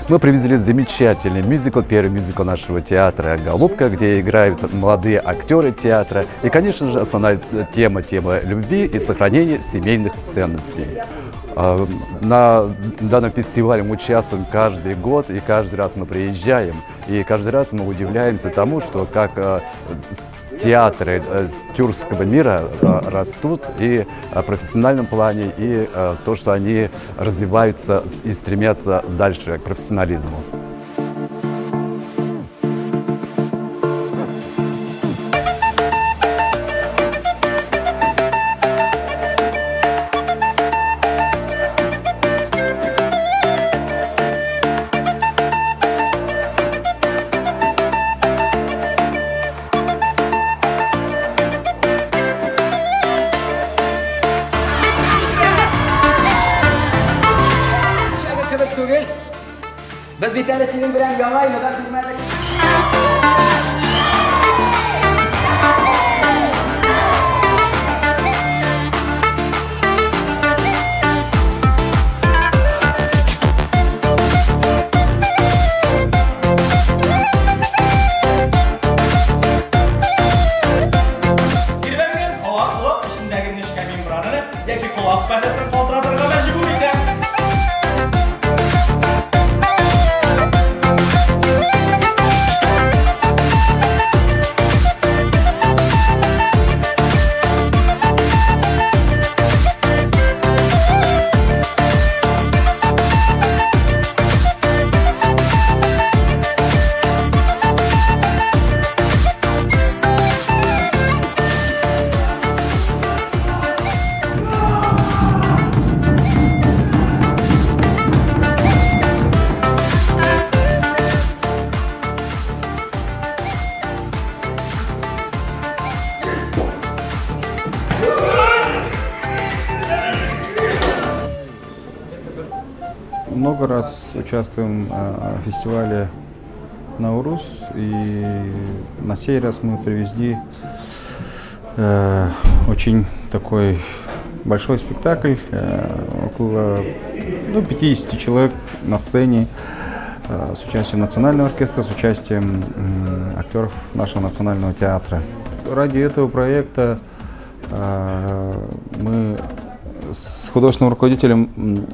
Мы привезли замечательный мюзикл, первый мюзикл нашего театра «Голубка», где играют молодые актеры театра. И, конечно же, основная тема любви и сохранения семейных ценностей. На данном фестивале мы участвуем каждый год, и каждый раз мы приезжаем. И каждый раз мы удивляемся тому, что как театры тюркского мира растут и в профессиональном плане, и то, что они развиваются и стремятся дальше к профессионализму. Biz bir tanesinin bilen gamayla bilmedik. Kirvengen hava işindeki nişkemin buranını, yeki kulak perdesini kontrolatırga mecbur idi. Много раз участвуем в фестивале «Наурус», и на сей раз мы привезли очень такой большой спектакль, около 50 человек на сцене, с участием национального оркестра, с участием актеров нашего национального театра. Ради этого проекта мы с художественным руководителем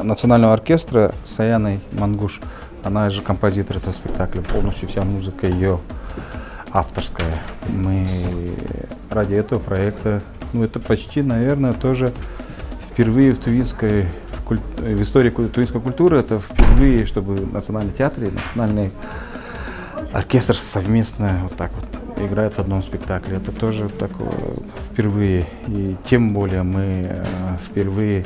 национального оркестра Саяной Мангуш, она же композитор этого спектакля, полностью вся музыка ее авторская. Мы ради этого проекта, это почти, наверное, тоже впервые в истории тувинской культуры, это впервые, чтобы национальный театр и национальный оркестр совместно вот так вот играют в одном спектакле. Это тоже такое впервые. И тем более мы впервые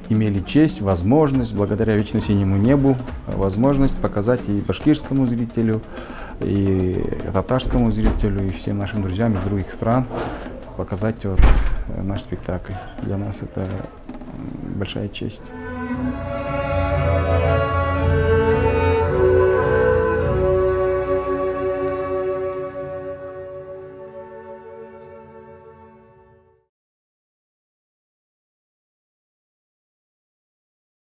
имели честь, возможность, благодаря вечно синему небу, возможность показать и башкирскому зрителю, и татарскому зрителю, и всем нашим друзьям из других стран, показать вот наш спектакль. Для нас это большая честь.